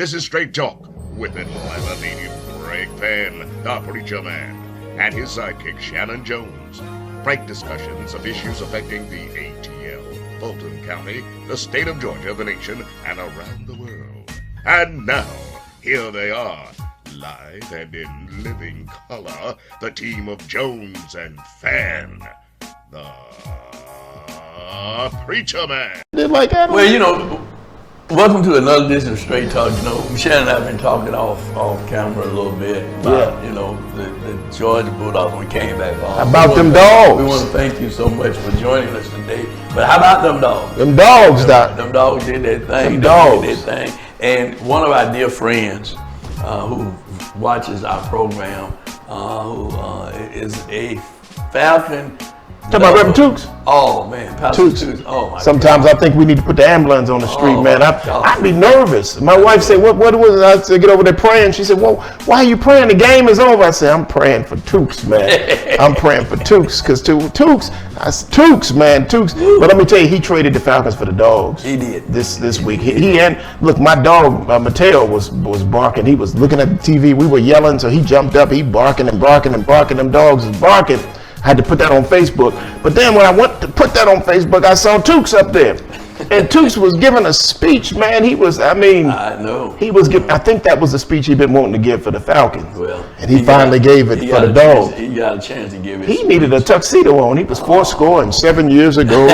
This is Straight Talk with Atlanta Greg Fann, the Preacher Man, and his sidekick Shanan Jones. Frank discussions of issues affecting the ATL, Fulton County, the state of Georgia, the nation, and around the world. And now, here they are, live and in living color, the team of Jones and Fann, the Preacher Man. Well, welcome to another edition of Straight Talk. Shanan and I have been talking off camera a little bit about, the Georgia Bulldogs when we came back home. How about them dogs? We want to thank you so much for joining us today. But how about them dogs? Them dogs, Doc. Them dogs did their thing. Them dogs did their thing. And one of our dear friends who watches our program, who is a Falcon. Talking about Reverend Tukes? Oh man, Pastor Tukes. Oh my Sometimes God. I think we need to put the ambulance on the street, man. God. I'd be nervous. My wife said, what was it? I said, get over there praying. She said, well, why are you praying? The game is over. I said, I'm praying for Tukes, man. I'm praying for Tukes, because Tukes, man, Tukes. But let me tell you, he traded the Falcons for the dogs. He did. This week. Look, my dog, Mateo, was barking. He was looking at the TV. We were yelling, so he jumped up. He barking and barking and barking. Them dogs was barking. I had to put that on Facebook. But then when I went to put that on Facebook, I saw Tukes up there. And Tukes was giving a speech, man. I know. He was giving, I think that was the speech he'd been wanting to give for the Falcons. Well, and he finally gave it for the dogs. He got a chance to give it. He needed a tuxedo on. He was 7 years ago.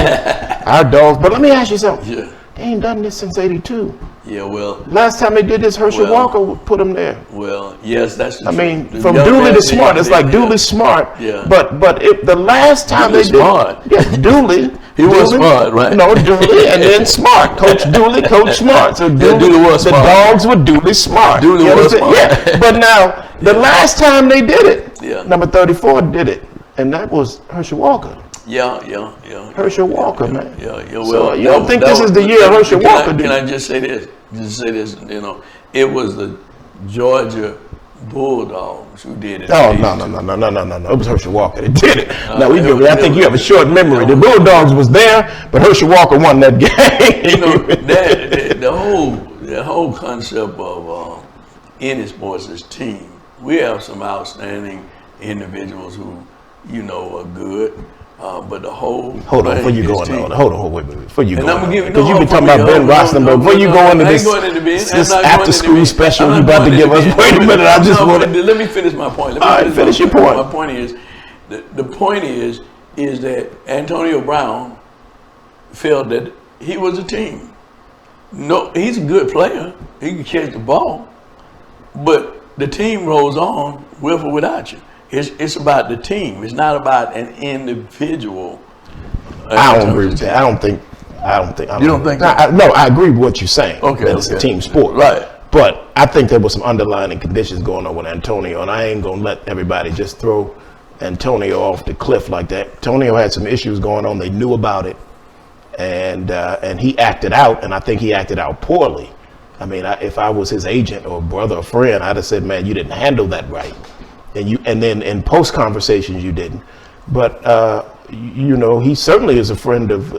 Our dogs. But let me ask you something. Yeah. They ain't done this since '82. Yeah, well. Last time they did this, Herschel Walker put him there. Well, yes, that's the truth. From Dooley to Smart, it's like Dooley Smart. Yeah. But the last time Dooley they Smart. did, yeah, Dooley. He was smart, right? No, Dooley, and then Smart. Coach Dooley, Coach Smart. So Dooley was the smart. dogs were Dooley Smart. Dooley was smart. Yeah. But now the last time they did it, number 34 did it, and that was Herschel Walker. Yeah. Herschel Walker, man. Yeah. Well, So you don't think this is the year Herschel Walker did? Can I just say this? It was the Georgia Bulldogs who did it. Oh, no. It was Herschel Walker that did it. I think you have a short memory. The Bulldogs was there, but Herschel Walker won that game. The whole concept of any sports is team. We have some outstanding individuals who, are good. But the whole hold on, before you go on, hold on, wait. Before you go on, because you be talking about Ben Roethlisberger. Before you go into this after school special you about to give us. Wait a minute, I just want to. Let me finish my point. All right, finish your point. My point is, the point is that Antonio Brown felt that he was a team. No, he's a good player. He can catch the ball, but the team rolls on with or without you. It's about the team. It's not about an individual. I don't agree with that. I don't think. You don't think? No, I agree with what you're saying. Okay. It's a team sport. Right. But I think there was some underlying conditions going on with Antonio, and I ain't gonna let everybody just throw Antonio off the cliff like that. Antonio had some issues going on. They knew about it, and he acted out, and I think he acted out poorly. I mean, if I was his agent or brother or friend, I'd have said, man, you didn't handle that right. And then in post conversations you didn't, but he certainly is a friend of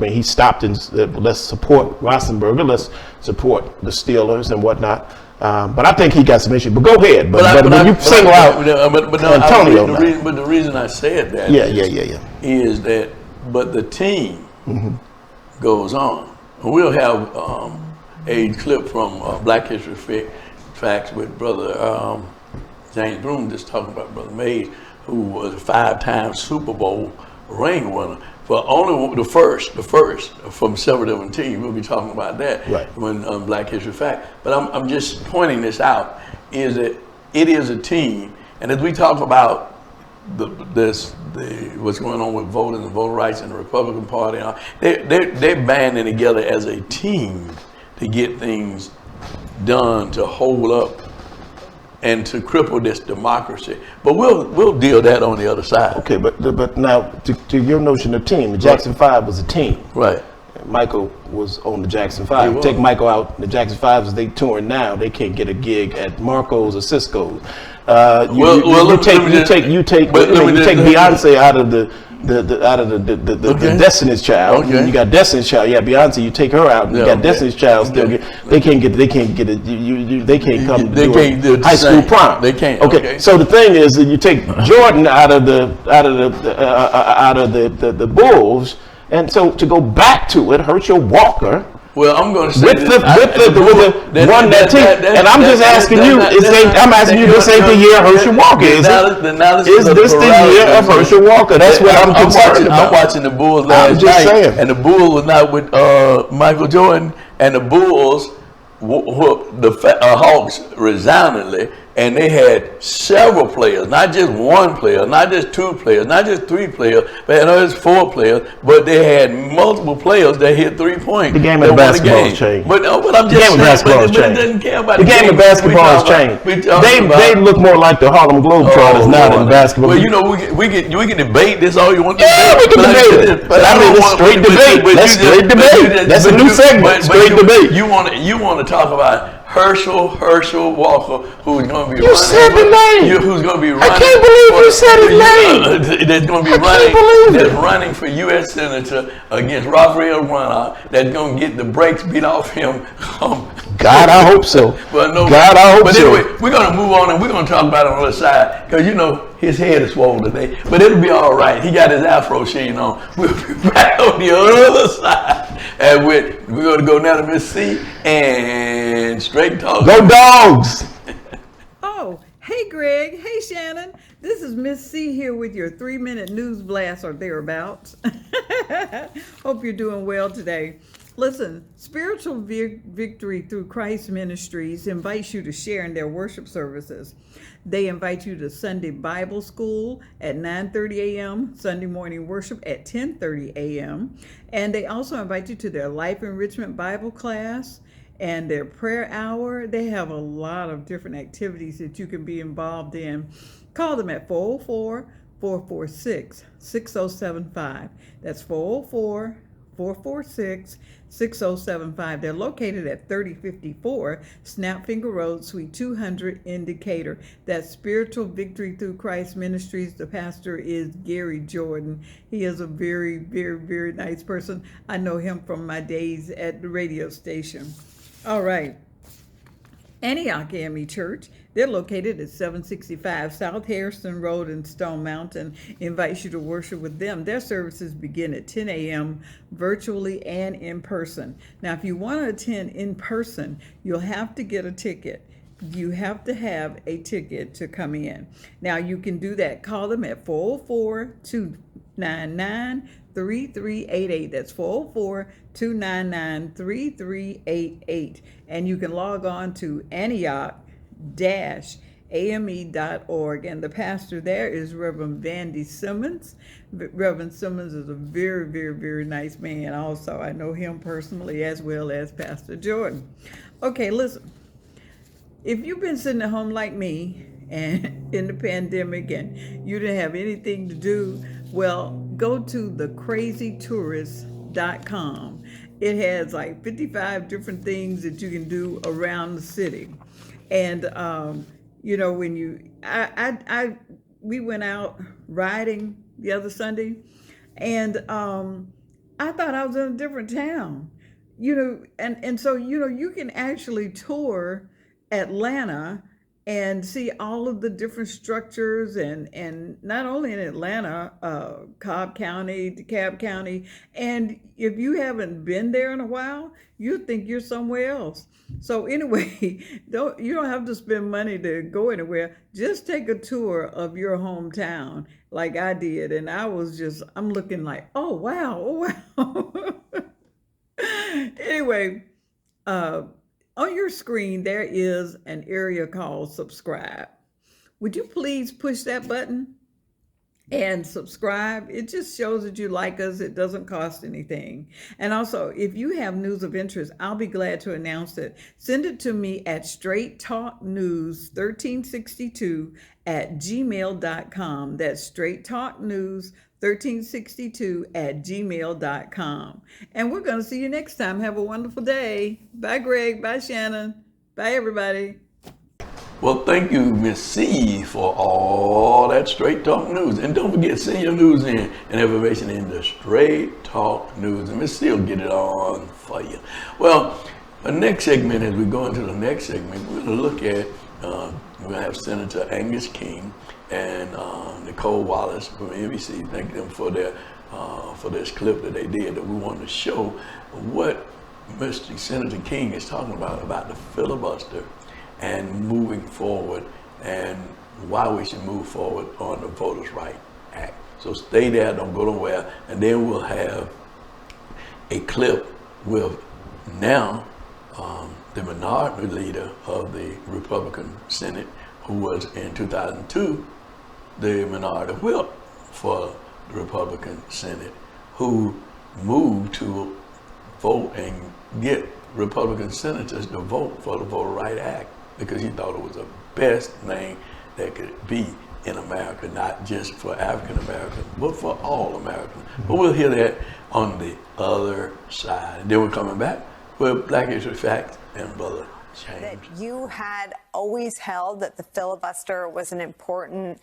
he stopped and said, let's support Roethlisberger, let's support the Steelers and whatnot. But I think he got some issues. But go ahead. But when you single out Antonio, but the reason I said that is that the team goes on. We'll have a clip from Black History Facts with Brother. James Broom just talking about Brother Mays, who was a 5-time Super Bowl ring winner for only the first from several different teams. We'll be talking about that when Black History Fact. But I'm just pointing this out is that it is a team, and as we talk about what's going on with voting and voter rights in the Republican Party, they're banding together as a team to get things done to hold up and to cripple this democracy. But we'll deal that on the other side. Okay, but now to your notion of team, the Jackson 5 was a team. Right. Michael was on the Jackson 5. Take Michael out, the Jackson 5s, they touring now. They can't get a gig at Marco's or Cisco's. You take Beyonce out of the out of the Destiny's Child. Okay. You got Destiny's Child. Yeah, Beyonce. You take her out. You got Destiny's Child. Still, they can't get it. They can't come to high school prom. They can't. Okay. So the thing is that you take Jordan out of the Bulls, and so to go back to it, Herschel Walker. Well, I'm going to say with the one that team, and I'm just asking you. I'm asking you. This ain't the year Herschel Walker is. Is this the year of Herschel Walker? That's what I'm concerned about. I'm watching the Bulls last night, and the Bulls was not with Michael Jordan, and the Bulls whooped the Hawks resoundingly. And they had several players, not just one player, not just two players, not just three players, but it was 4 players. But they had multiple players that hit 3 points. The game of basketball has changed. But I'm just saying, it doesn't care about the game of basketball has changed. They look more like the Harlem Globetrotters now than basketball. Well, you know, we can debate this all you want to debate. Yeah, we can debate it. But I mean, it's straight debate. That's straight debate. That's a new segment. Straight debate. You want to talk about Herschel Walker, who's going to be you said the name. Who's going to be running? I can't believe you said his name. That's going to be running for U.S. Senator against Raphael Warnock. That's going to get the brakes beat off him. God, I hope so. God, I hope so. But anyway, we're going to move on and we're going to talk about it on the other side because his head is swollen today. But it'll be all right. He got his afro sheen on. We'll be back on the other side. And we're going to go now to Miss C and Straight Talk. Go Dogs! Oh, hey Greg. Hey Shannon. This is Miss C here with your 3-minute news blast or thereabouts. Hope you're doing well today. Listen, Spiritual Victory Through Christ Ministries invites you to share in their worship services. They invite you to Sunday Bible School at 9:30 a.m., Sunday morning worship at 10:30 a.m., and they also invite you to their Life Enrichment Bible class and their prayer hour. They have a lot of different activities that you can be involved in. Call them at 404-446-6075. That's 404-446-6075. They're located at 3054 Snapfinger Road, Suite 200 in Decatur. That's Spiritual Victory Through Christ Ministries. The pastor is Gary Jordan. He is a very, very, very nice person. I know him from my days at the radio station. All right. Antioch Amy Church, they're located at 765 South Harrison Road in Stone Mountain, invites you to worship with them. Their services begin at 10 a.m. virtually and in person. Now, if you want to attend in person, you'll have to get a ticket. You have to have a ticket to come in. Now, you can do that. Call them at 404-299-3388. That's 404-299-3388. And you can log on to Antioch-AME.org. And the pastor there is Reverend Vandy Simmons. Reverend Simmons is a very, very, very nice man. Also, I know him personally as well as Pastor Jordan. Okay, listen. If you've been sitting at home like me and in the pandemic and you didn't have anything to do, well, go to thecrazytourist.com. It has like 55 different things that you can do around the city. And, when we went out riding the other Sunday and I thought I was in a different town, and so, you can actually tour Atlanta and see all of the different structures and not only in Atlanta, Cobb County, DeKalb County. And if you haven't been there in a while, you think you're somewhere else. So anyway, you don't have to spend money to go anywhere. Just take a tour of your hometown like I did. And I'm looking like, oh, wow. Anyway, on your screen, there is an area called subscribe. Would you please push that button and subscribe? It just shows that you like us. It doesn't cost anything. And also, if you have news of interest, I'll be glad to announce it. Send it to me at straighttalknews1362@gmail.com. That's straighttalknews1362@gmail.com. And we're going to see you next time. Have a wonderful day. Bye, Greg. Bye, Shannon. Bye, everybody. Well, thank you, Miss C, for all that Straight Talk news. And don't forget, send your news in and information in the Straight Talk news. And Miss C will get it on for you. Well, the next segment, as we go into the next segment, we're going to look at, we're going to have Senator Angus King and Nicole Wallace from NBC. Thank them for this clip that they did, that we wanted to show what Mr. Senator King is talking about the filibuster and moving forward, and why we should move forward on the Voters' Right Act. So stay there, don't go nowhere, and then we'll have a clip with now the minority leader of the Republican Senate, who was in 2002 the minority whip for the Republican Senate, who moved to vote and get Republican senators to vote for the Voter Right Act because he thought it was the best thing that could be in America, not just for African Americans, but for all Americans. But we'll hear that on the other side. And then we're coming back with Black History Facts and Brother James. That you had always held that the filibuster was an important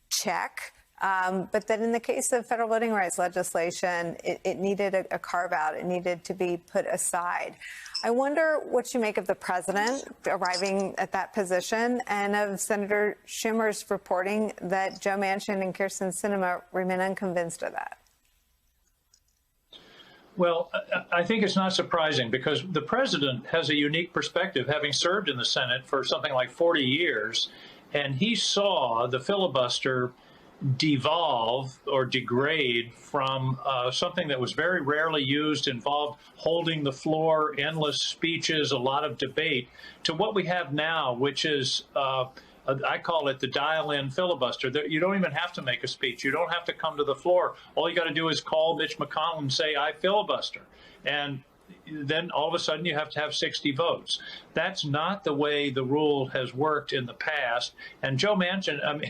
check, but that in the case of federal voting rights legislation, it needed a carve-out. It needed to be put aside. I wonder what you make of the president arriving at that position and of Senator Schumer's reporting that Joe Manchin and Kyrsten Sinema remain unconvinced of that. Well, I think it's not surprising because the president has a unique perspective, having served in the Senate for something like 40 years, and he saw the filibuster devolve or degrade from something that was very rarely used, involved holding the floor, endless speeches, a lot of debate, to what we have now, which is I call it the dial-in filibuster. You don't even have to make a speech. You don't have to come to the floor. All you got to do is call Mitch McConnell and say, I filibuster. And then all of a sudden you have to have 60 votes. That's not the way the rule has worked in the past. And Joe Manchin, I've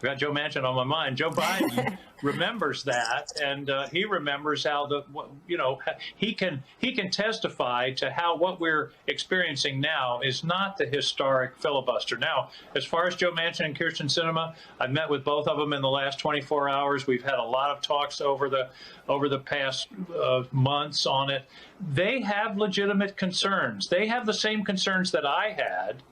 got Joe Manchin on my mind. Joe Biden remembers that, and he remembers how he can testify to how what we're experiencing now is not the historic filibuster. Now, as far as Joe Manchin and Kyrsten Sinema, I've met with both of them in the last 24 hours. We've had a lot of talks over the past months on it. They have legitimate concerns. They have the same concerns that I had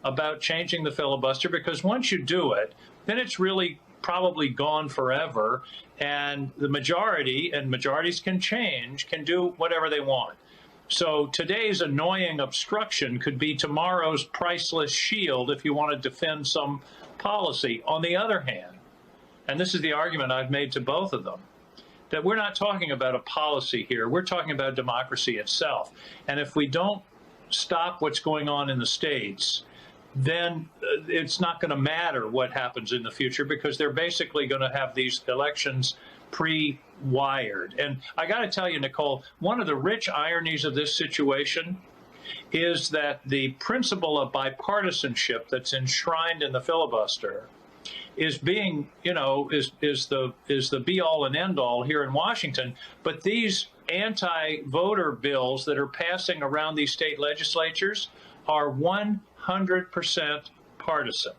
about changing the filibuster, because once you do it, then it's really probably gone forever, and the majority, and majorities can change, can do whatever they want. So today's annoying obstruction could be tomorrow's priceless shield if you want to defend some policy. On the other hand, and this is the argument I've made to both of them, that we're not talking about a policy here. We're talking about democracy itself. And if we don't stop what's going on in the states, then it's not going to matter what happens in the future, because they're basically going to have these elections pre-wired. And I got to tell you, Nicole, one of the rich ironies of this situation is that the principle of bipartisanship that's enshrined in the filibuster is being, is the be all and end all here in Washington. But these anti-voter bills that are passing around these state legislatures are 100% partisan.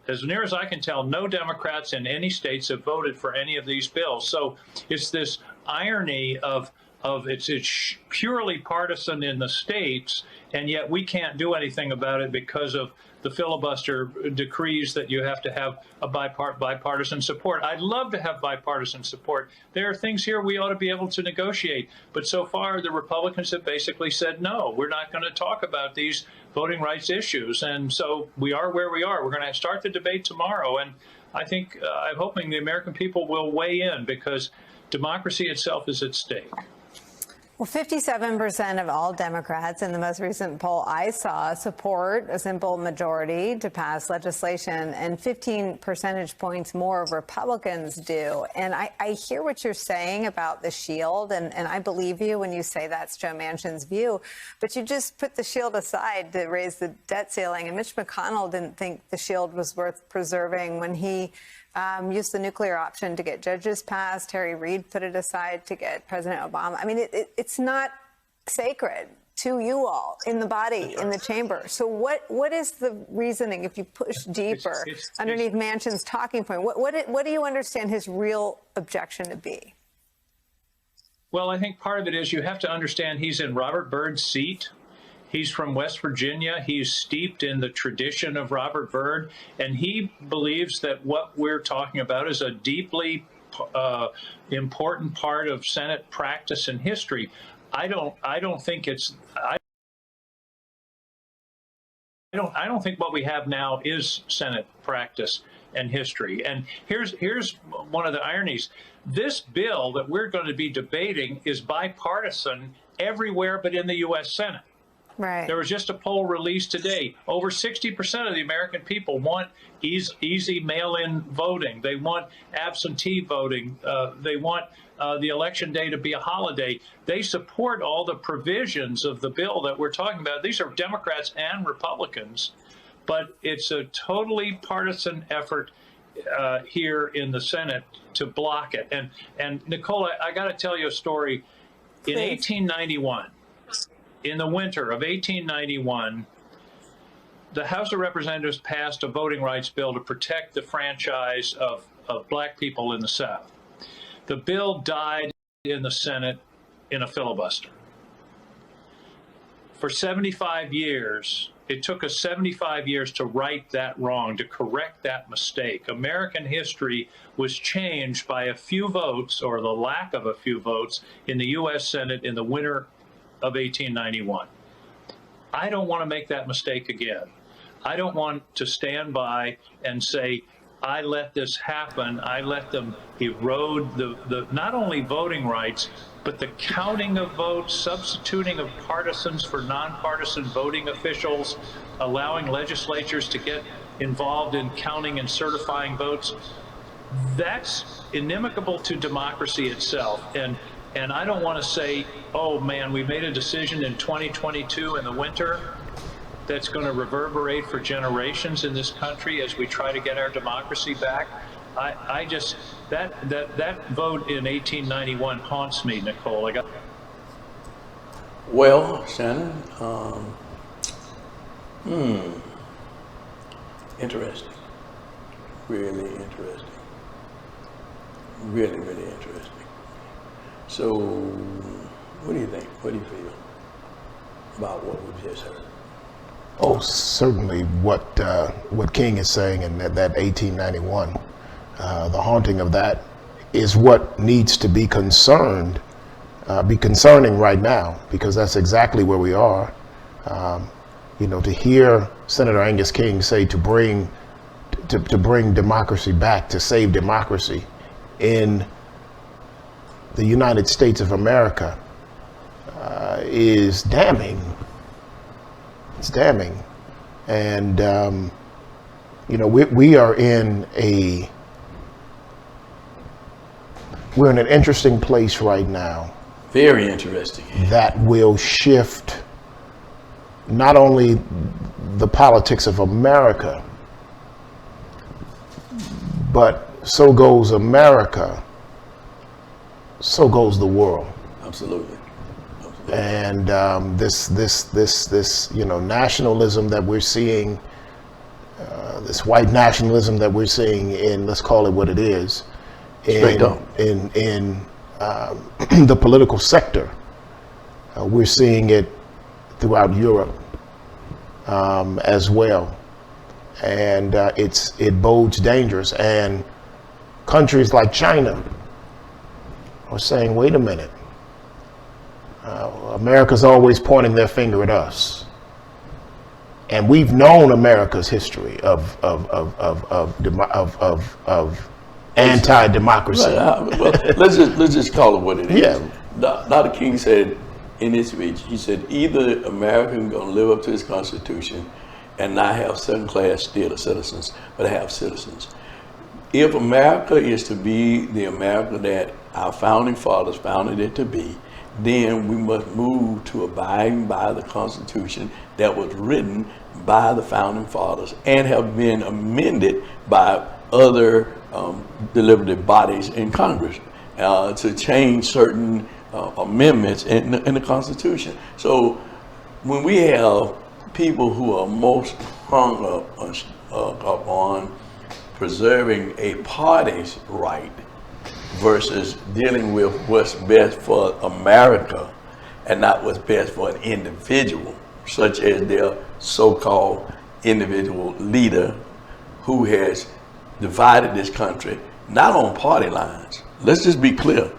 As near as I can tell, no Democrats in any states have voted for any of these bills. So it's this irony of it's purely partisan in the states, and yet we can't do anything about it because of the filibuster decrees that you have to have a bipartisan support. I'd love to have bipartisan support. There are things here we ought to be able to negotiate. But so far, the Republicans have basically said, no, we're not going to talk about these voting rights issues. And so we are where we are. We're going to start the debate tomorrow. And I think I'm hoping the American people will weigh in, because democracy itself is at stake. Well, 57% of all Democrats in the most recent poll I saw support a simple majority to pass legislation, and 15 percentage points more of Republicans do. And I hear what you're saying about the shield, and I believe you when you say that's Joe Manchin's view, but you just put the shield aside to raise the debt ceiling. And Mitch McConnell didn't think the shield was worth preserving when he used the nuclear option to get judges passed. Harry Reid put it aside to get President Obama. I mean, it's not sacred to you all in the body, in the chamber. So what is the reasoning, if you push deeper underneath Manchin's talking point? What do you understand his real objection to be? Well, I think part of it is you have to understand he's in Robert Byrd's seat. He's from West Virginia. He's steeped in the tradition of Robert Byrd, and he believes that what we're talking about is a deeply important part of Senate practice and history. I don't think it's. I don't think what we have now is Senate practice and history. And here's one of the ironies. This bill that we're going to be debating is bipartisan everywhere but in the U.S. Senate. Right. There was just a poll released today. Over 60% of the American people want easy mail-in voting. They want absentee voting. They want the election day to be a holiday. They support all the provisions of the bill that we're talking about. These are Democrats and Republicans, but it's a totally partisan effort here in the Senate to block it. And Nicole, I got to tell you a story. In 1891, in the winter of 1891, the House of Representatives passed a voting rights bill to protect the franchise of black people in the South. The bill died in the Senate in a filibuster. For 75 years, it took us 75 years to right that wrong, to correct that mistake. American history was changed by a few votes, or the lack of a few votes, in the U.S. Senate in the winter of 1891. I don't want to make that mistake again. I don't want to stand by and say, I let this happen. I let them erode the not only voting rights, but the counting of votes, substituting of partisans for nonpartisan voting officials, allowing legislatures to get involved in counting and certifying votes. That's inimical to democracy itself. And I don't want to say, oh man, we made a decision in 2022 in the winter that's going to reverberate for generations in this country as we try to get our democracy back. I just, that vote in 1891 haunts me, Nicole. Well, Shannon, interesting. Really interesting. Really, really interesting. So, what do you think? What do you feel about what we've just heard? Oh, certainly what King is saying in that 1891, the haunting of that is what needs to be concerning right now, because that's exactly where we are. To hear Senator Angus King say to bring democracy back, to save democracy in the United States of America is damning. It's damning. And, we're in an interesting place right now. Very interesting. That will shift not only the politics of America, but so goes America, so goes the world. Absolutely. And this nationalism that we're seeing, this white nationalism that we're seeing in, let's call it what it is, in the political sector, we're seeing it throughout Europe as well, and it bodes dangerous. And countries like China are saying, wait a minute. America's always pointing their finger at us, and we've known America's history of anti-democracy. Right. Well, let's just call it what it is. Yeah. Dr. King said in his speech, he said, either America is going to live up to its Constitution and not have second-class citizens, but have citizens. If America is to be the America that our founding fathers founded it to be, then we must move to abiding by the Constitution that was written by the founding fathers and have been amended by other deliberative bodies in Congress to change certain amendments in the Constitution. So when we have people who are most hung up on preserving a party's right versus dealing with what's best for America and not what's best for an individual, such as their so-called individual leader who has divided this country, not on party lines. Let's just be clear.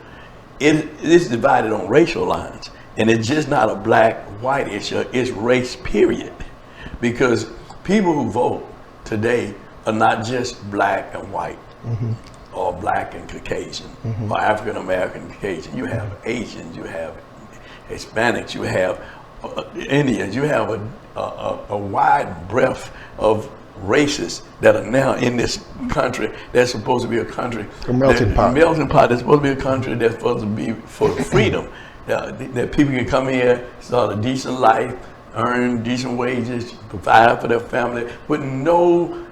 It is divided on racial lines. And it's just not a black-white issue, it's race, period. Because people who vote today are not just black and white, or black and Caucasian, or African American and Caucasian. You have Asians, you have Hispanics, you have Indians, you have a wide breadth of races that are now in this country. That's supposed to be a country, a melting pot. Melting pot. That's supposed to be a country that's supposed to be for freedom. That people can come here, start a decent life, earn decent wages, provide for their family, with no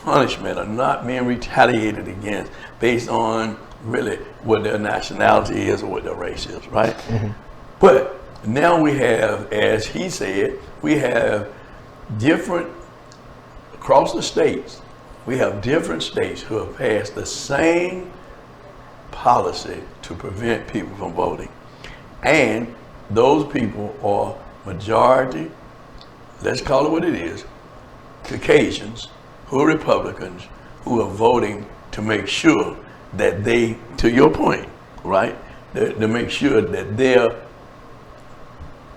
punishment or not being retaliated against based on really what their nationality is or what their race is, right? But now we have, as he said, we have different, across the states, we have different states who have passed the same policy to prevent people from voting. And those people are majority, let's call it what it is, Caucasians who are Republicans who are voting to make sure that they, to your point, right, to make sure that their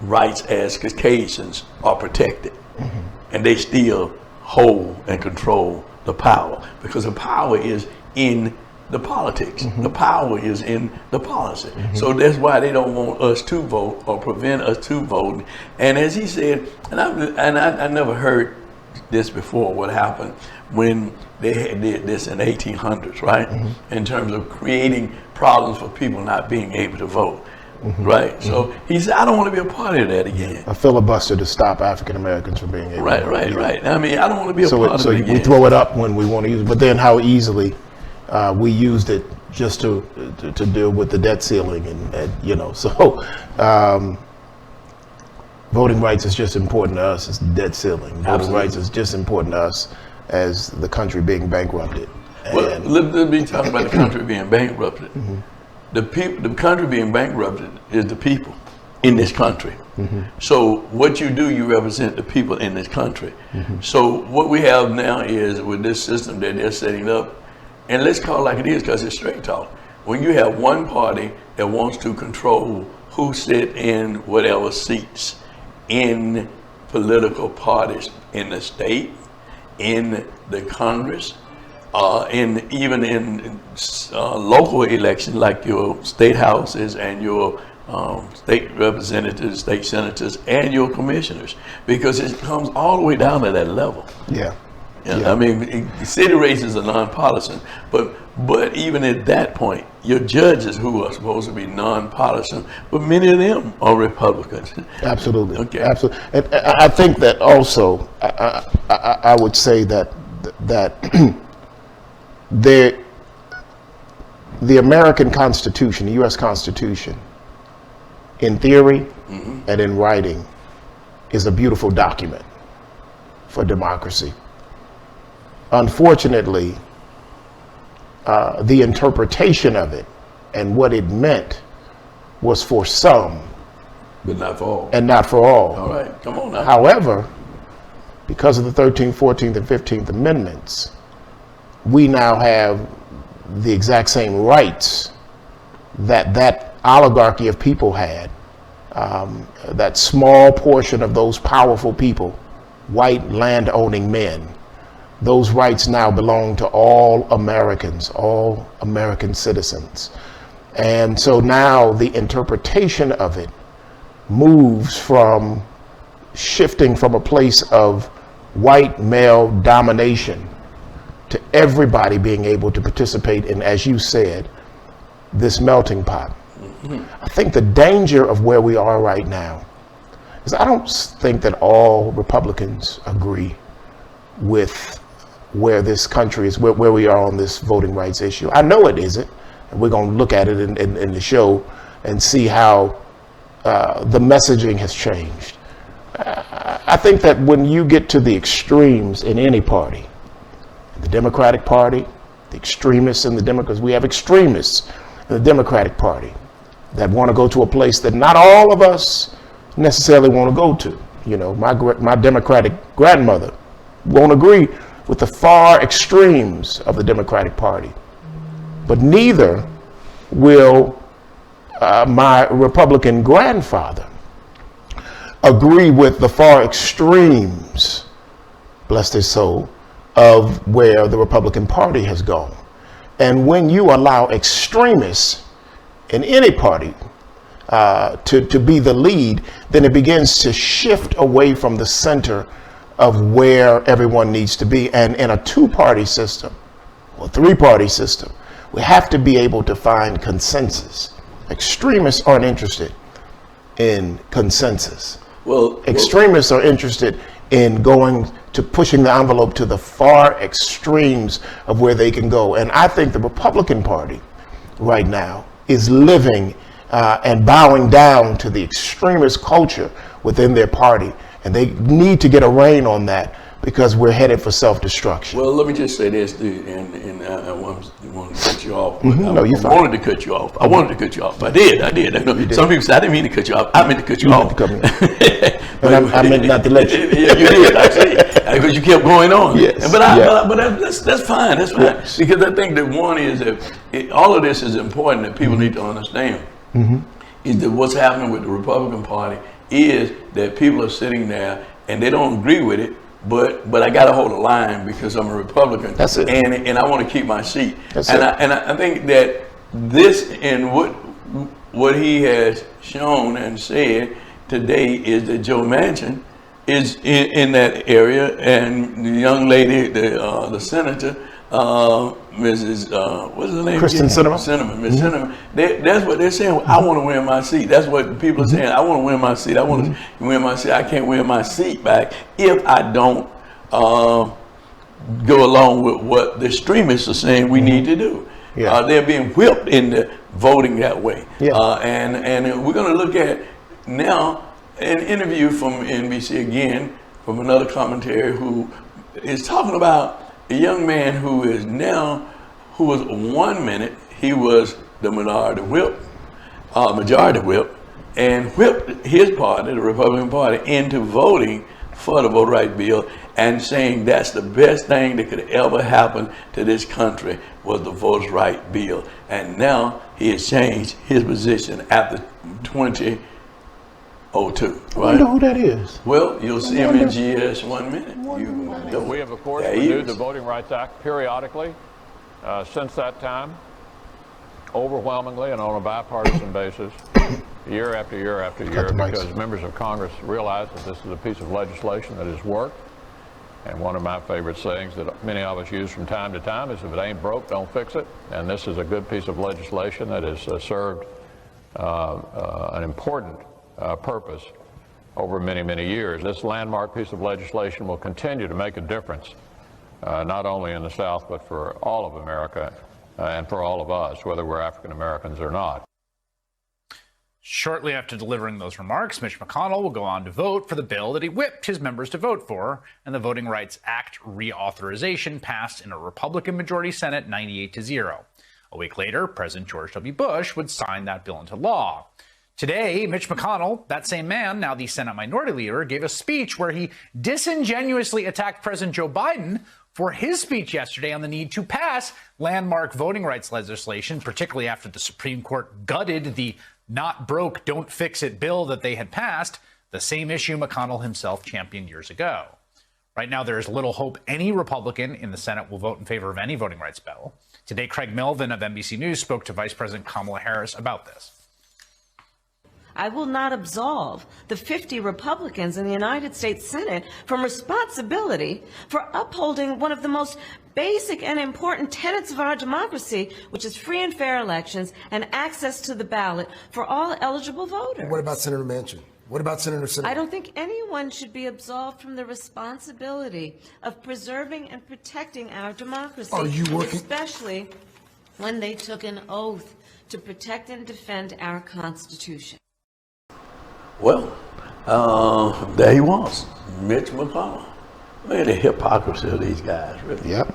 rights as Caucasians are protected. And they still hold and control the power, because the power is in the politics. The power is in the policy. So that's why they don't want us to vote or prevent us to vote. And as he said, and I never heard this before, what happened when they did this in the 1800s, right? In terms of creating problems for people not being able to vote. Right. So he said, I don't want to be a part of that again. A filibuster to stop African Americans from being able to vote. Right. I mean, I don't want to be a part of it again. So we throw it up when we want to use it, but then how easily we used it just to deal with the debt ceiling and so voting rights is just important to us as the debt ceiling. Voting rights is just important to us as the country being bankrupted. Well, let me talk about the country being bankrupted. The country being bankrupted is the people in this country. So what you do, you represent the people in this country. So what we have now is, with this system that they're setting up, and let's call it like it is because it's straight talk. When you have one party that wants to control who sit in whatever seats in political parties in the state, in the Congress, even in local elections like your state houses and your state representatives, state senators, and your commissioners, because it comes all the way down to that level. I mean, city races are nonpartisan, but even at that point, your judges who are supposed to be nonpartisan, but many of them are Republicans. Absolutely. Okay. Absolutely. And I think that also, I would say that the American Constitution, the U.S. Constitution, in theory and in writing, is a beautiful document for democracy. Unfortunately, the interpretation of it and what it meant was for some, but not for all. And not for all. All right, come on now. However, because of the 13th, 14th, and 15th Amendments, we now have the exact same rights that oligarchy of people had. That small portion of those powerful people, white land-owning men, those rights now belong to all Americans, all American citizens. And so now the interpretation of it moves from shifting from a place of white male domination to everybody being able to participate in, as you said, this melting pot. I think the danger of where we are right now is I don't think that all Republicans agree with where this country is, where we are on this voting rights issue. I know it isn't, and we're going to look at it in the show and see how the messaging has changed. I think that when you get to the extremes in any party, the Democratic Party, the extremists in the Democrats, we have extremists in the Democratic Party that want to go to a place that not all of us necessarily want to go to. You know, my Democratic grandmother won't agree with the far extremes of the Democratic Party, but neither will my Republican grandfather agree with the far extremes, bless their soul, of where the Republican Party has gone. And when you allow extremists in any party to be the lead, then it begins to shift away from the center of where everyone needs to be. And in a two-party system or three-party system, we have to be able to find consensus. Extremists aren't interested in consensus. Extremists are interested in going to pushing the envelope to the far extremes of where they can go. And I think the Republican Party right now is living and bowing down to the extremist culture within their party. And they need to get a rein on that because we're headed for self-destruction. Well, let me just say this, dude, and I want to cut you off. No, you're fine. I wanted to cut you off. I wanted to cut you off. I did. Some people say I didn't mean to cut you off. I meant to cut you off. And I meant not to let you. Yeah, you did, I see. Because you kept going on. Yes. But that's fine. That's fine. Yes. Because I think that one is that all of this is important that people need to understand. Is that what's happening with the Republican Party is that people are sitting there and they don't agree with it, but I got to hold a line because I'm a Republican. That's it. And I want to keep my seat. That's and it. I think that this and what he has shown and said today is that Joe Manchin is in that area, and the young lady, the senator, Mrs. What's her name? Kristen Sinema. Miss Sinema. That's what they're saying. I want to win my seat. That's what people are saying. I want to win my seat. I want to win my seat. I can't win my seat back if I don't go along with what the extremists are saying we need to do. Yeah. They're being whipped into voting that way. Yeah. And we're going to look at now an interview from NBC again from another commentator who is talking about a young man who was 1 minute, he was the majority whip, and whipped his party, the Republican Party, into voting for the voter rights bill and saying that's the best thing that could ever happen to this country was the voter rights bill. And now he has changed his position after 2002. Right? I wonder who that is. Well, you'll see him in GS 1 minute. We have, of course, renewed the Voting Rights Act periodically since that time, overwhelmingly and on a bipartisan basis, year after year after year, because members of Congress realize that this is a piece of legislation that has worked. And one of my favorite sayings that many of us use from time to time is, if it ain't broke, don't fix it. And this is a good piece of legislation that has served an important purpose over many, many years. This landmark piece of legislation will continue to make a difference, not only in the South, but for all of America and for all of us, whether we're African Americans or not. Shortly after delivering those remarks, Mitch McConnell will go on to vote for the bill that he whipped his members to vote for, and the Voting Rights Act reauthorization passed in a Republican majority Senate 98-0. A week later, President George W. Bush would sign that bill into law. Today, Mitch McConnell, that same man, now the Senate Minority Leader, gave a speech where he disingenuously attacked President Joe Biden for his speech yesterday on the need to pass landmark voting rights legislation, particularly after the Supreme Court gutted the not broke, don't fix it bill that they had passed, the same issue McConnell himself championed years ago. Right now, there is little hope any Republican in the Senate will vote in favor of any voting rights bill. Today, Craig Melvin of NBC News spoke to Vice President Kamala Harris about this. I will not absolve the 50 Republicans in the United States Senate from responsibility for upholding one of the most basic and important tenets of our democracy, which is free and fair elections and access to the ballot for all eligible voters. What about Senator Manchin? What about Senator Sinema? I don't think anyone should be absolved from the responsibility of preserving and protecting our democracy. Are you working? Especially when they took an oath to protect and defend our Constitution. Well, There he was, Mitch McConnell. Look at the hypocrisy of these guys, really. Yep.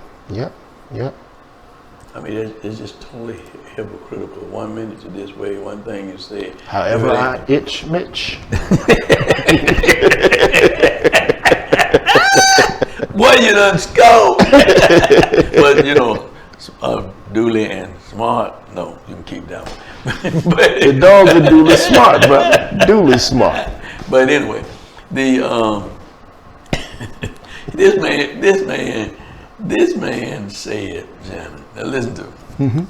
I mean, it's just totally hypocritical. 1 minute you're this way, one thing you say. However I itch, Mitch. Boy, you done scope. But, you know, duly and smart, no, you can keep that one. But, the dogs are duly smart, brother. Duly smart. But anyway, the this man said, Shanan, now listen to him.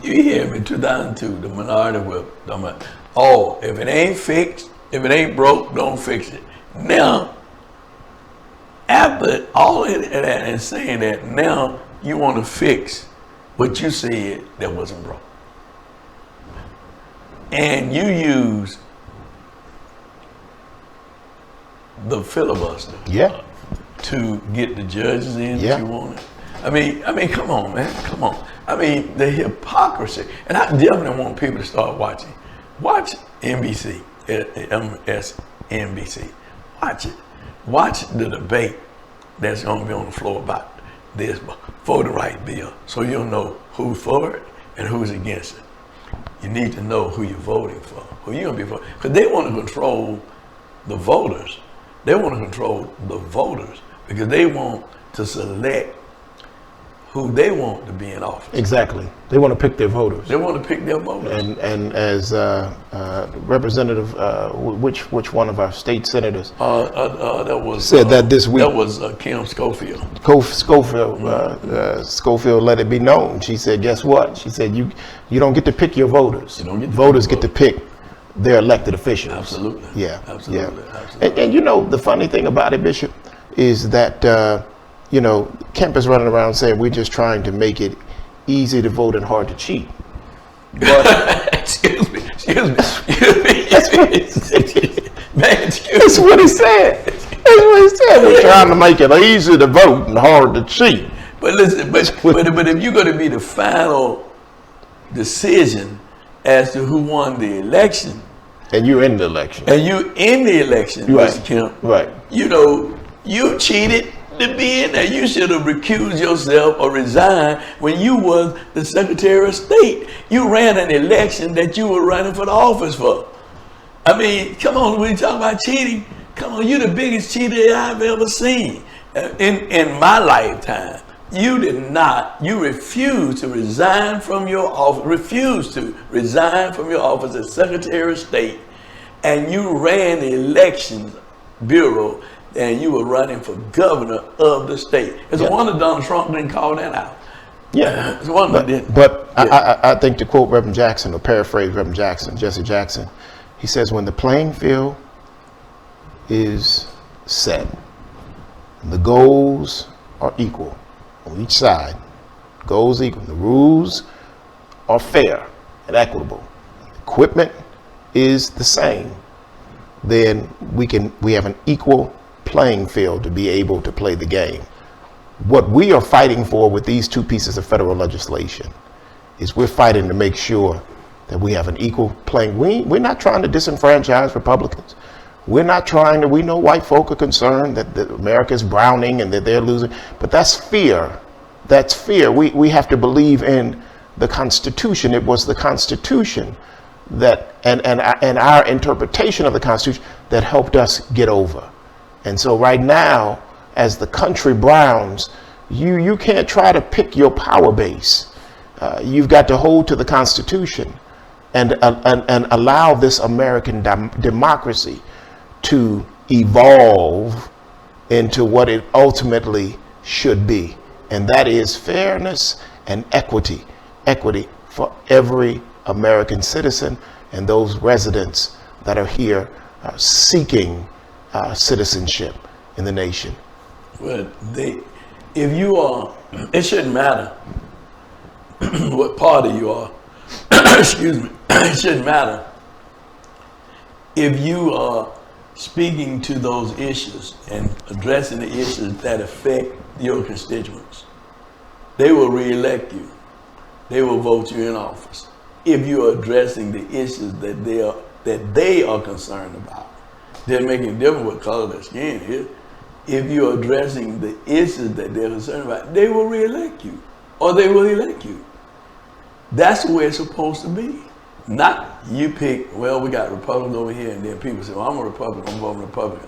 You hear him in 2002, the minority whip. Oh, if it ain't fixed, if it ain't broke, don't fix it. Now, after all of that and saying that, now you want to fix what you said that wasn't broke. And you use the filibuster to get the judges in that you wanted. I mean, come on, man, come on. I mean, the hypocrisy. And I definitely want people to start watching. Watch NBC, MSNBC. Watch it. Watch the debate that's going to be on the floor about this voting right bill, so you'll know who's for it and who's against it. You need to know who you're voting for, who you're going to be for, because they want to control the voters. They want to control the voters because they want to select who they want to be in office. Exactly. They want to pick their voters. They want to pick their voters. And as Representative, which one of our state senators that was said that this week? That was Kim Schofield. Schofield let it be known. She said, guess what? She said, you don't get to pick your voters. Voters get to pick their elected officials. Absolutely. Yeah. Absolutely. Yeah. Absolutely. And you know, the funny thing about it, Bishop, is that you know, Kemp is running around saying we're just trying to make it easy to vote and hard to cheat. But excuse me. That's what he said. We're trying to make it easy to vote and hard to cheat. But listen, but if you're going to be the final decision as to who won the election, and you're in the election, Mr. Kemp, right? You know, you cheated to be in there. You should have recused yourself or resigned when you was the Secretary of State. You ran an election that you were running for the office for. I mean, come on, when you talk about cheating, come on, you're the biggest cheater I've ever seen in my lifetime. You refused to resign from your office, as Secretary of State, and you ran the Elections Bureau, and you were running for governor of the state. It's a wonder Donald Trump didn't call that out. Yeah, it's a wonder he didn't. But I think, to quote Reverend Jackson, or paraphrase Reverend Jackson, Jesse Jackson, he says, when the playing field is set, the goals are equal on each side, goals equal, the rules are fair and equitable, equipment is the same, then we have an equal playing field to be able to play the game. What we are fighting for with these two pieces of federal legislation is we're fighting to make sure that we have an equal playing. We're not trying to disenfranchise Republicans. We're not trying to, we know white folk are concerned that America's browning and that they're losing, but that's fear. That's fear. We have to believe in the Constitution. It was the Constitution that, and our interpretation of the Constitution that helped us get over. And so right now, as the country browns, you can't try to pick your power base. You've got to hold to the Constitution and allow this American democracy to evolve into what it ultimately should be. And that is fairness and equity for every American citizen and those residents that are here seeking citizenship in the nation. Well, if you are, it shouldn't matter what party you are. Excuse me. It shouldn't matter if you are speaking to those issues and addressing the issues that affect your constituents. They will reelect you. They will vote you in office if you are addressing the issues that they are concerned about. doesn't make any difference what color their skin is. If you're addressing the issues that they're concerned about, they will reelect you, or they will elect you. That's the way it's supposed to be. Not you pick, well, we got Republicans over here, and then people say, well, I'm a Republican, I'm voting Republican.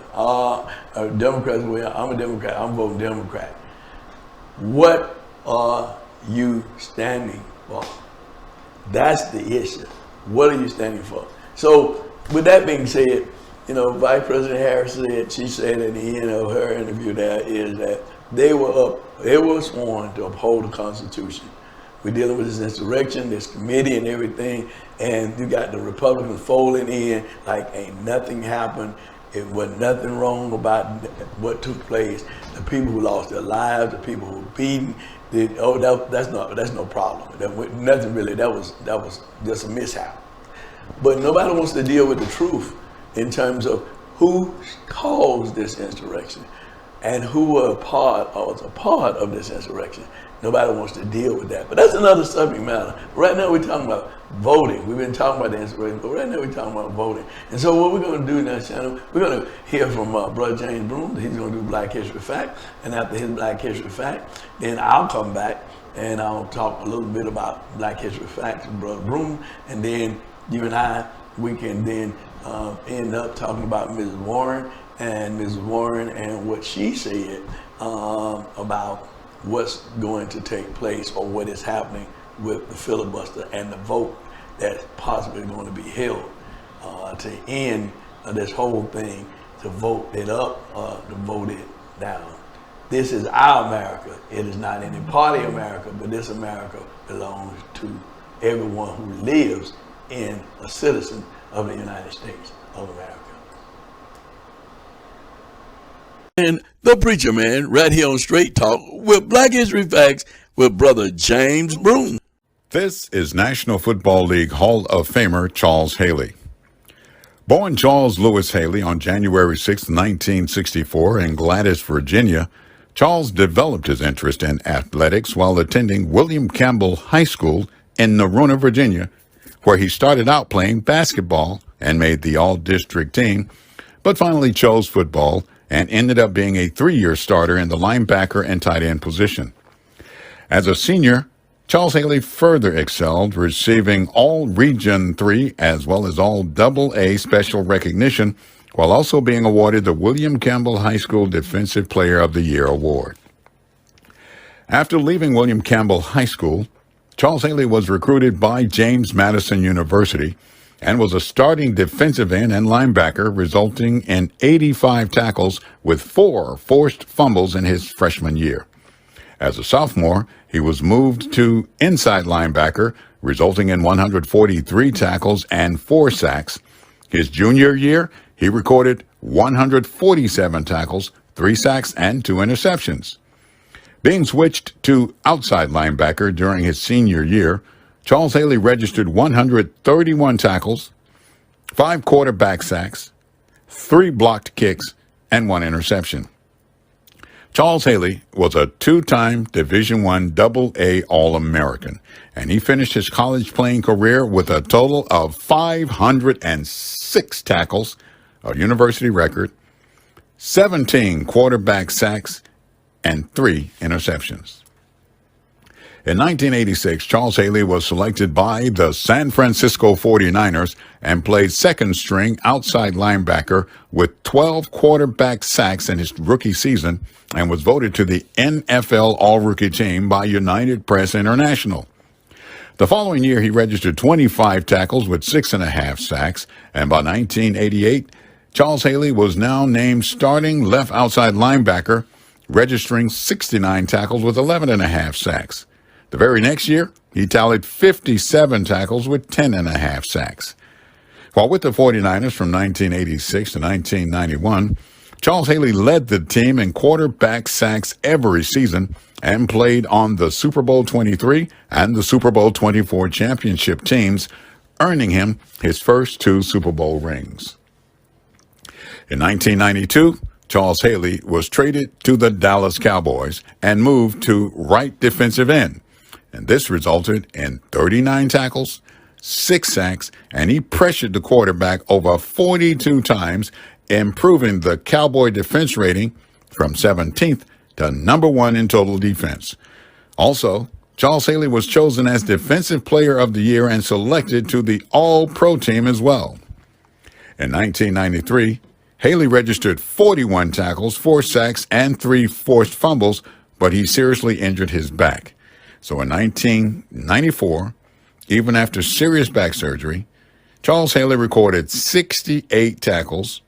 Democrats, well, I'm a Democrat, I'm voting Democrat. What are you standing for? That's the issue. What are you standing for? So, with that being said, you know, Vice President Harris said, she said at the end of her interview there is that they were sworn to uphold the Constitution. We're dealing with this insurrection, this committee and everything, and you got the Republicans folding in like ain't nothing happened. It was nothing wrong about what took place. The people who lost their lives, the people who were beaten, that's no problem. Nothing really. That was just a mishap. But nobody wants to deal with the truth in terms of who caused this insurrection and who was a part of this insurrection. Nobody wants to deal with that. But that's another subject matter. Right now we're talking about voting. We've been talking about the insurrection, but right now we're talking about voting. And so what we're going to do now, Shanan, we're going to hear from Brother James Broom. He's going to do Black History Fact. And after his Black History Fact, then I'll come back and I'll talk a little bit about Black History Facts with Brother Broom. And then you and I, we can then end up talking about Mrs. Warren and what she said about what's going to take place or what is happening with the filibuster and the vote that's possibly going to be held to end this whole thing, to vote it up or to vote it down. This is our America. It is not any party America, but this America belongs to everyone who lives in a citizen of the United States of America. And the Preacher Man right here on Straight Talk with Black History Facts with Brother James Broom. This is National Football League Hall of Famer Charles Haley. Born Charles Lewis Haley on January 6, 1964 in Gladys, Virginia, Charles developed his interest in athletics while attending William Campbell High School in Narona, Virginia, where he started out playing basketball and made the all-district team, but finally chose football and ended up being a 3-year starter in the linebacker and tight end position. As a senior, Charles Haley further excelled, receiving all Region 3 as well as all AA special recognition, while also being awarded the William Campbell High School Defensive Player of the Year award. After leaving William Campbell High School, Charles Haley was recruited by James Madison University and was a starting defensive end and linebacker, resulting in 85 tackles with 4 forced fumbles in his freshman year. As a sophomore, he was moved to inside linebacker, resulting in 143 tackles and 4 sacks. His junior year, he recorded 147 tackles, 3 sacks, and 2 interceptions. Being switched to outside linebacker during his senior year, Charles Haley registered 131 tackles, 5 quarterback sacks, 3 blocked kicks, and 1 interception. Charles Haley was a 2-time Division I AA All-American, and he finished his college playing career with a total of 506 tackles, a university record, 17 quarterback sacks, and 3 interceptions. In 1986, Charles Haley was selected by the San Francisco 49ers and played second-string outside linebacker with 12 quarterback sacks in his rookie season and was voted to the NFL All-Rookie Team by United Press International. The following year, he registered 25 tackles with 6.5 sacks, and by 1988, Charles Haley was now named starting left outside linebacker, registering 69 tackles with 11.5 sacks. The very next year, he tallied 57 tackles with 10.5 sacks. While with the 49ers from 1986 to 1991, Charles Haley led the team in quarterback sacks every season and played on the Super Bowl 23 and the Super Bowl 24 championship teams, earning him his first 2 Super Bowl rings. In 1992, Charles Haley was traded to the Dallas Cowboys and moved to right defensive end. And this resulted in 39 tackles, 6 sacks, and he pressured the quarterback over 42 times improving the Cowboy defense rating from 17th to number 1 in total defense. Also, Charles Haley was chosen as Defensive Player of the Year and selected to the All-Pro team as well. In 1993, Haley registered 41 tackles, 4 sacks, and 3 forced fumbles, but he seriously injured his back. So in 1994, even after serious back surgery, Charles Haley recorded 68 tackles,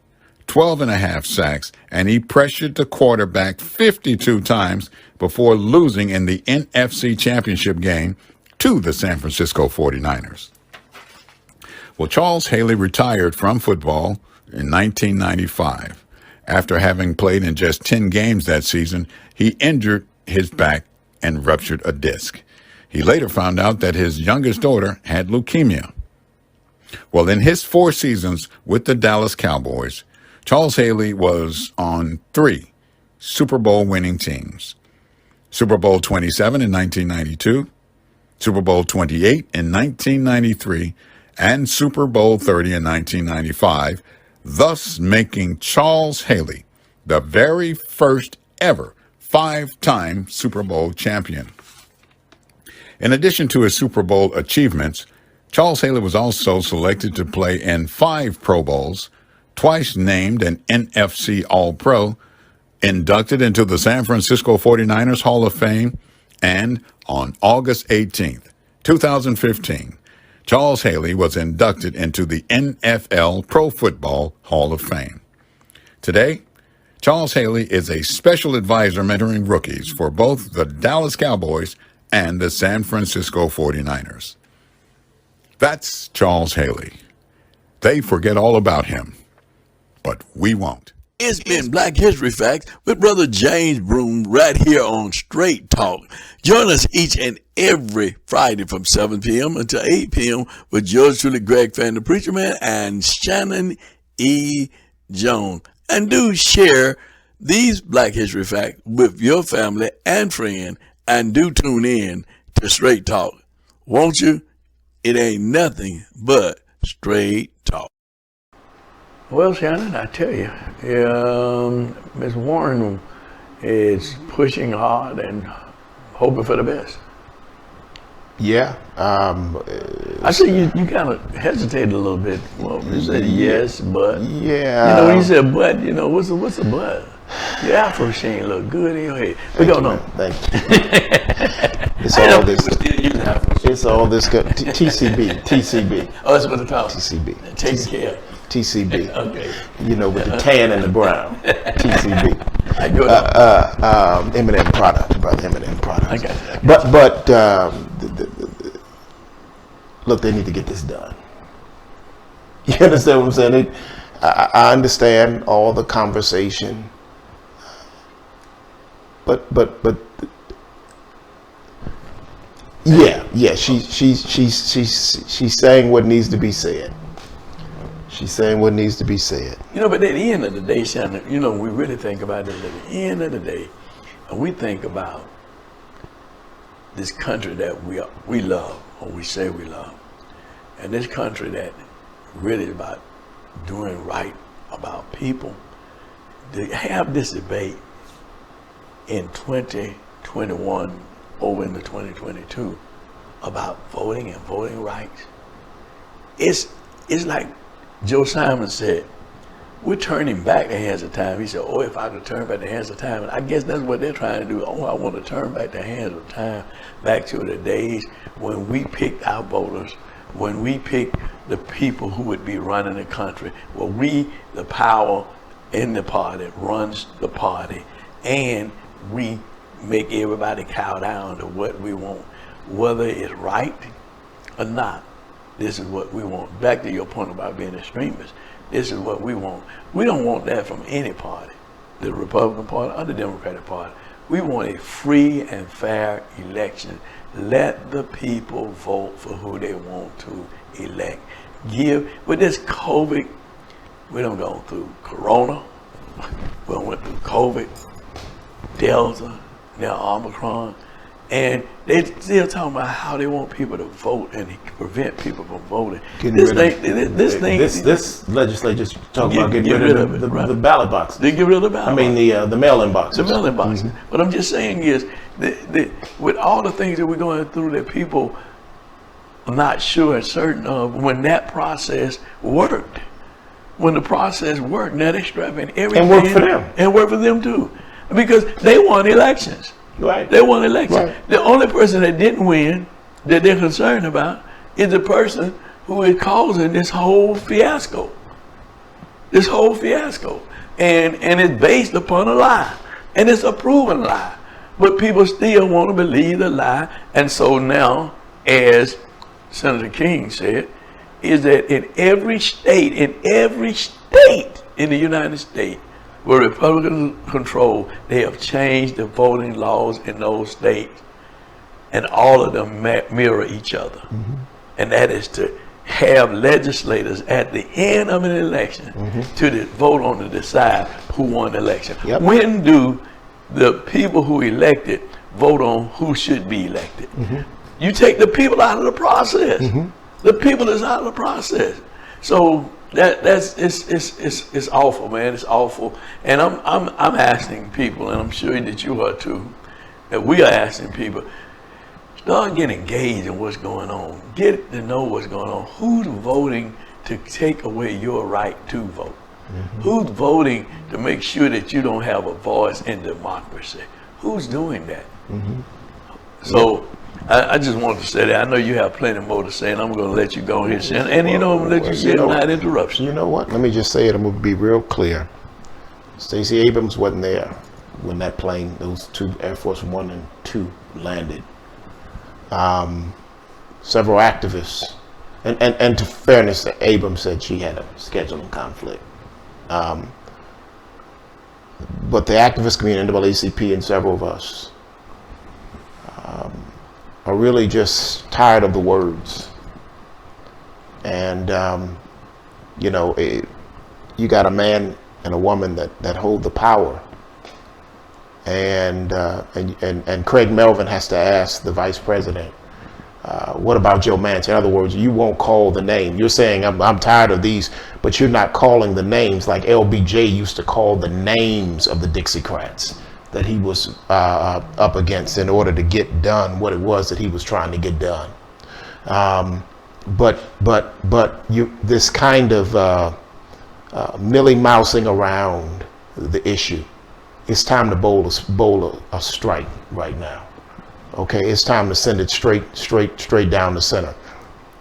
12.5 sacks, and he pressured the quarterback 52 times before losing in the NFC Championship game to the San Francisco 49ers. Well, Charles Haley retired from football in 1995. After having played in just 10 games that season, he injured his back and ruptured a disc. He later found out that his youngest daughter had leukemia. Well, in his 4 seasons with the Dallas Cowboys, Charles Haley was on 3 Super Bowl winning teams. Super Bowl 27 in 1992, Super Bowl 28 in 1993, and Super Bowl 30 in 1995, thus making Charles Haley the very first ever 5-time Super Bowl champion. In addition to his Super Bowl achievements, Charles Haley was also selected to play in 5 Pro Bowls, twice named an NFC All-Pro, inducted into the San Francisco 49ers Hall of Fame, and on August 18th, 2015, Charles Haley was inducted into the NFL Pro Football Hall of Fame. Today, Charles Haley is a special advisor mentoring rookies for both the Dallas Cowboys and the San Francisco 49ers. That's Charles Haley. They forget all about him, but we won't. It's been Black History Facts with Brother James Broom right here on Straight Talk. Join us each and every Friday from 7 p.m. until 8 p.m. with yours truly, Greg Fann, the Preacher Man, and Shanan E. Jones. And do share these Black History Facts with your family and friend, and do tune in to Straight Talk. Won't you? It ain't nothing but straight talk. Well, Shannon, I tell you, Ms. Warren is pushing hard and hoping for the best. Yeah. I see you kind of hesitated a little bit. Well, you said yes, but. Yeah. You know, when you said but, you know, what's a but? Your afro sheen look good in your head. We don't know. Thank you. It's all this. It's all this. TCB. Oh, that's what it's called. TCB. Take care. TCB. Okay. You know, with the tan and the brown. TCB. Eminem product, brother. Eminem product. I got you. But look, they need to get this done. You understand what I'm saying? I understand all the conversation, but yeah. She's saying what needs to be said. She's saying what needs to be said. You know, but at the end of the day, Shannon, you know, we really think about it at the end of the day, and we think about this country that we love, or we say we love, and this country that really is about doing right about people. To have this debate in 2021 over into 2022 about voting and voting rights, it's like Joe Simon said, we're turning back the hands of time. He said, oh, if I could turn back the hands of time. And I guess that's what they're trying to do. Oh, I want to turn back the hands of time, back to the days when we picked our voters, when we picked the people who would be running the country, where we, the power in the party, runs the party, and we make everybody cow down to what we want, whether it's right or not. This is what we want. Back to your point about being extremists, this is what we want. We don't want that from any party, the Republican Party or the Democratic Party. We want a free and fair election. Let the people vote for who they want to elect. With this COVID, we don't go through Corona, we went through COVID, Delta, now Omicron. And they still talking about how they want people to vote and prevent people from voting. This legislature's talking about getting rid of the ballot boxes. They get rid of the ballot. I mean the mail-in boxes. The mail-in boxes. What I'm just saying is, with all the things that we're going through, that people are not sure and certain of, when that process worked. When the process worked, now they're strapping everything. And work for them. And work for them too. Because they won elections. Right. They won elections. Right. The only person that didn't win, that they're concerned about, is the person who is causing this whole fiasco. This whole fiasco. And it's based upon a lie. And it's a proven lie. But people still want to believe the lie. And so now, as Senator King said, is that in every state in the United States where Republicans control, they have changed the voting laws in those states, and all of them mirror each other. And that is to have legislators at the end of an election to vote on to decide who won the election. When do the people who elected vote on who should be elected? You take the people out of the process. The people is out of the process. So it's awful, man. It's awful. And I'm asking people, and I'm sure that you are too, that we are asking people, start getting engaged in what's going on. Get to know what's going on. Who's voting to take away your right to vote? Who's voting to make sure that you don't have a voice in democracy? Who's doing that? So I just wanted to say that. I know you have plenty more to say, and I'm going to let you go here, Shannon. And I'm going to let you say it without interruption. You know what? Let me just say it. I'm going to be real clear. Stacey Abrams wasn't there when that plane, those two Air Force One and Two, landed. Several activists, and to fairness, Abrams said she had a scheduling conflict. But the activist community, NAACP, and several of us are really just tired of the words. And, you know, you got a man and a woman that hold the power. And Craig Melvin has to ask the vice president, what about Joe Manchin? In other words, you won't call the name. You're saying, I'm tired of these, but you're not calling the names like LBJ used to call the names of the Dixiecrats that he was up against in order to get done what it was that he was trying to get done. But this kind of millie-mousing around the issue, it's time to bowl a strike right now. Okay, it's time to send it straight down the center.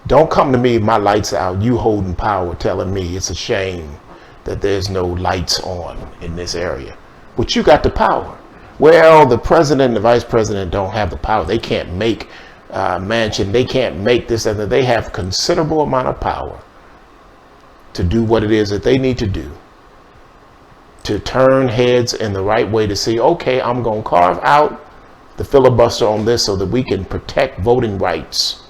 Don't come to me, my lights out, you holding power, telling me it's a shame that there's no lights on in this area. But you got the power. Well, the president and the vice president don't have the power. They can't make Manchin. They can't make this and that. They have considerable amount of power to do what it is that they need to do, to turn heads in the right way, to see, okay, I'm going to carve out the filibuster on this so that we can protect voting rights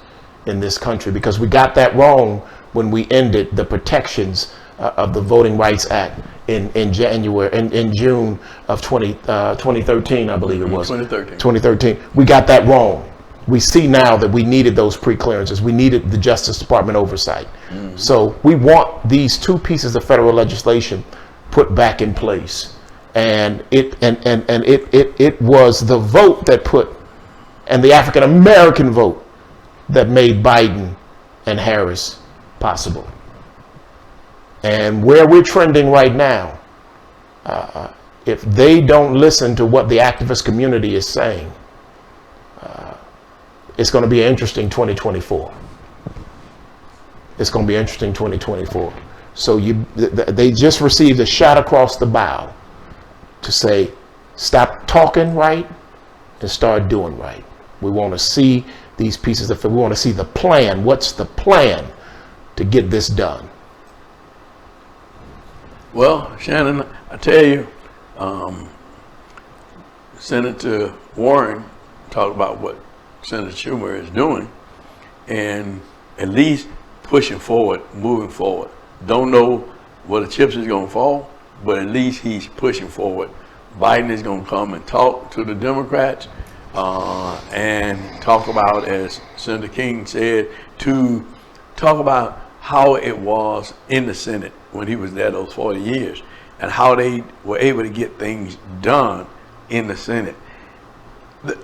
in this country, because we got that wrong when we ended the protections of the Voting Rights Act in June of 2013, I believe it was. 2013. We got that wrong. We see now that we needed those pre-clearances. We needed the Justice Department oversight. So we want these two pieces of federal legislation put back in place. And it was the vote that put, and the African American vote that made Biden and Harris possible. And where we're trending right now, if they don't listen to what the activist community is saying, it's going to be an interesting 2024. It's going to be interesting 2024. So they just received a shot across the bow to say, stop talking right and start doing right. We want to see these pieces we want to see the plan. What's the plan to get this done? Well, Shannon, I tell you, Senator Warren talked about what Senator Schumer is doing, and at least pushing forward, moving forward. Don't know where the chips is going to fall, but at least he's pushing forward. Biden is going to come and talk to the Democrats, and talk about, as Senator King said, to talk about how it was in the Senate when he was there those 40 years and how they were able to get things done in the Senate.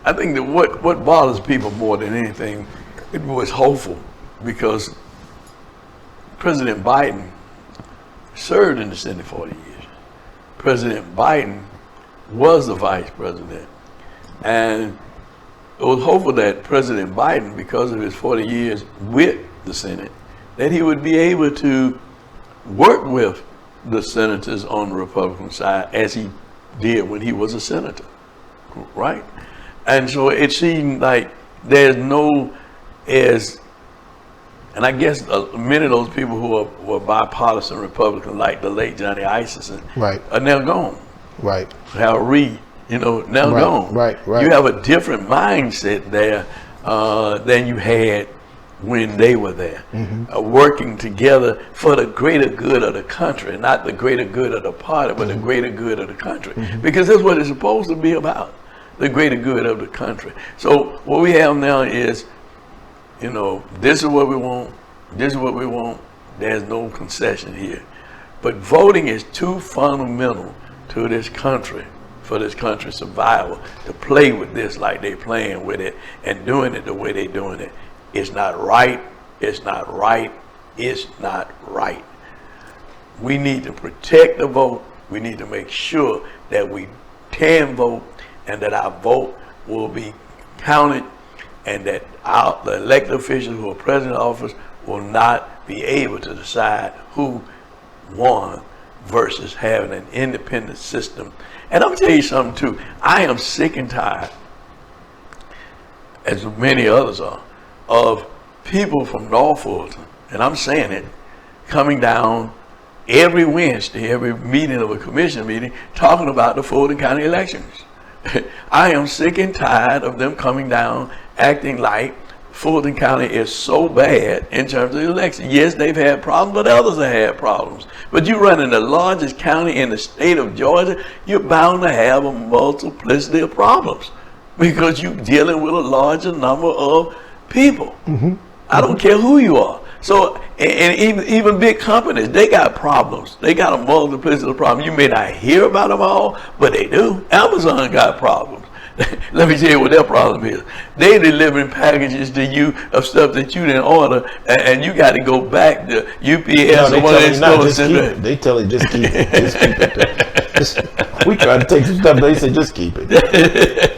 I think that what bothers people more than anything, it was hopeful because President Biden served in the Senate 40 years. President Biden was the vice president. And it was hopeful that President Biden, because of his 40 years with the Senate, that he would be able to work with the senators on the Republican side as he did when he was a senator, right? And so it seemed like there's no, and I guess many of those people who were bipartisan Republicans, like the late Johnny Iverson, right, are now gone. Right. Hal Reid, now gone. Right. You have a different mindset there than you had when they were there, working together for the greater good of the country, not the greater good of the party, but the greater good of the country, because that's what it's supposed to be about, the greater good of the country. So what we have now is, this is what we want, this is what we want, there's no concession here. But voting is too fundamental to this country, for this country's survival, to play with this like they're playing with it and doing it the way they're doing it. It's not right, it's not right, it's not right. We need to protect the vote. We need to make sure that we can vote and that our vote will be counted and that the elected officials who are present in office will not be able to decide who won versus having an independent system. And I'm gonna tell you something too. I am sick and tired, as many others are, of people from North Fulton, and I'm saying it, coming down every Wednesday, every meeting of a commission meeting, talking about the Fulton County elections. I am sick and tired of them coming down acting like Fulton County is so bad in terms of the election. Yes, they've had problems, but others have had problems. But you run in the largest county in the state of Georgia, you're bound to have a multiplicity of problems because you're dealing with a larger number of people. I don't care who you are. So, and even big companies, they got problems. They got a multiplicity of problems. You may not hear about them all, but they do. Amazon got problems. Let me tell you what their problem is. They delivering packages to you of stuff that you didn't order, and you got to go back to UPS or one of these stores. They tell you just keep it. Just keep it. We tried to take some stuff, they said just keep it.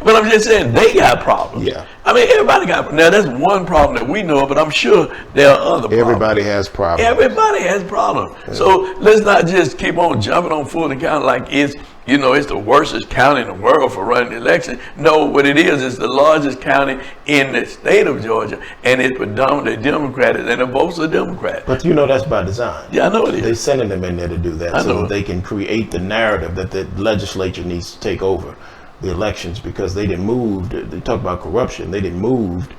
But I'm just saying, they got problems. Yeah. I mean, everybody got, now that's one problem that we know of, but I'm sure there are other problems. Everybody has problems. Everybody has problems. Yeah. So let's not just keep on jumping on Fulton County like it's the worst county in the world for running the election. No, what it is the largest county in the state of Georgia, and it's predominantly Democratic, and the votes are Democrat. But that's by design. Yeah, I know it is. They're sending them in there to do that so that they can create the narrative that the legislature needs to take over the elections, because they didn't move. They talk about corruption. They didn't move.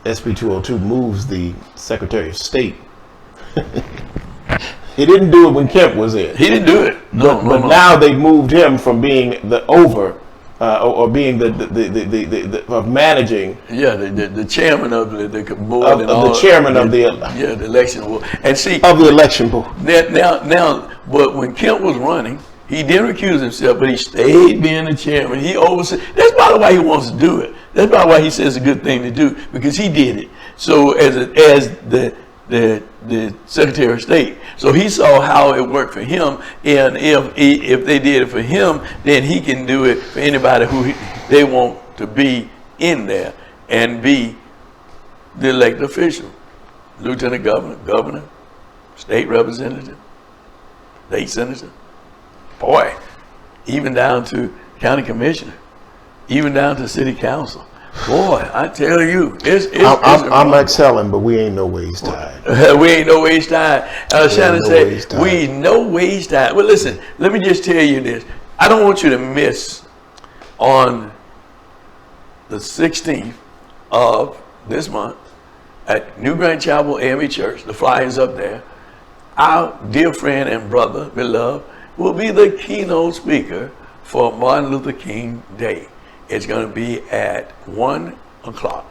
SB 202 moves the Secretary of State. He didn't do it when Kemp was in. He didn't do it. But now they moved him from being the or being the of managing. Yeah, the chairman of the board and the chairman of the election board. And see of the election board. Now, but when Kemp was running, he didn't recuse himself, but he stayed being the chairman. He oversaw. That's probably why he wants to do it. That's probably why he says it's a good thing to do, because he did it. So as the Secretary of State, so he saw how it worked for him, and if they did it for him, then he can do it for anybody who they want to be in there and be the elected official, lieutenant governor, state representative, state senator. Boy, even down to county commissioner, even down to city council. Boy, I tell you, I'm excelling, but we ain't no ways tied. We ain't no ways tied. Shanan said, we no ways tied. Well, listen, let me just tell you this. I don't want you to miss on the 16th of this month at New Grand Chapel Amy Church, the flyers up there, our dear friend and brother, beloved, will be the keynote speaker for Martin Luther King Day. It's going to be at 1 o'clock.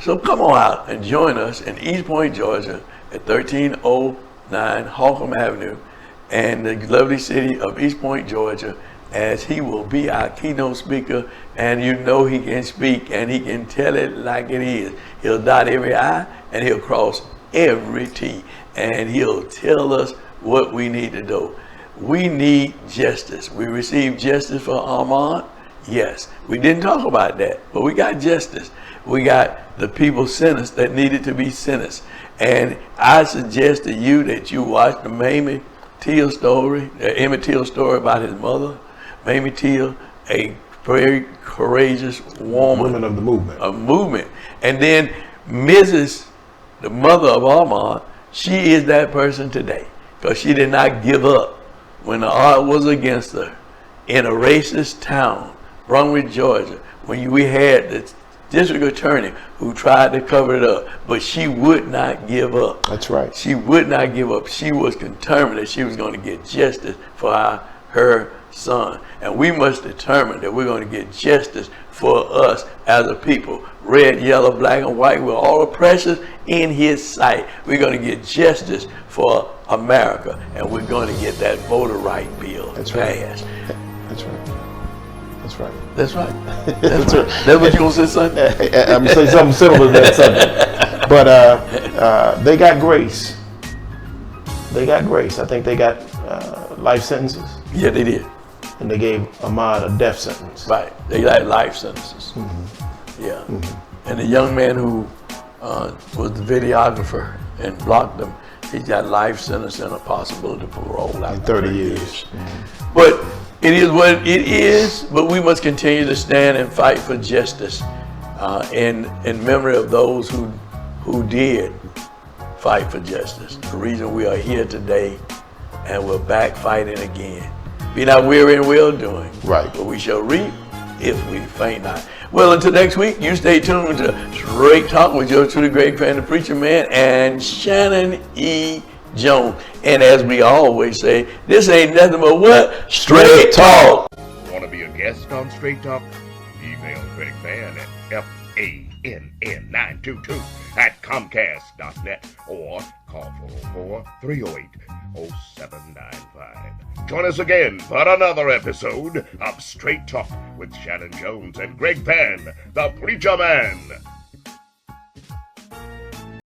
So come on out and join us in East Point, Georgia at 1309 Holcomb Avenue and the lovely city of East Point, Georgia, as he will be our keynote speaker. And you know he can speak and he can tell it like it is. He'll dot every I and he'll cross every T, and he'll tell us what we need to do. We need justice. We received justice for Armand. Yes, we didn't talk about that, but we got justice. We got the people sentenced that needed to be sentenced. And I suggest to you that you watch the Emmett Till story about his mother. Mamie Till, a very courageous woman of the movement. A movement. And then Mrs., the mother of Armand, she is that person today, because she did not give up when the odds was against her in a racist town, Brunswick, Georgia, when we had the district attorney who tried to cover it up, but she would not give up. That's right. She would not give up. She was determined that she was going to get justice for her son. And we must determine that we're going to get justice for us as a people. Red, yellow, black, and white, we're all oppressors in his sight. We're going to get justice for America, and we're going to get that voter right bill passed. That's right. That's right. That's right. That's right. That's what you going to say, son? I'm going to say something similar to that subject. But they got grace. They got grace. I think they got life sentences. Yeah, they did. And they gave Ahmad a death sentence. Right. They got life sentences. Mm-hmm. Yeah. Mm-hmm. And the young man who was the videographer and blocked them, he got life sentence and a possibility of parole after 30 years. Mm-hmm. But it is what it is, but we must continue to stand and fight for justice in memory of those who did fight for justice. The reason we are here today and we're back fighting again. Be not weary in well-doing. Right. But we shall reap if we faint not. Well, until next week, you stay tuned to Straight Talk with your truly great fan, the preacher man, and Shanan E. Jones. And as we always say, this ain't nothing but what? Straight Talk. Want to be a guest on Straight Talk? Email Greg Fann at FANN922 at Comcast.net or call 404-308-0795. Join us again for another episode of Straight Talk with Shanan Jones and Greg Fann, the Preacher Man.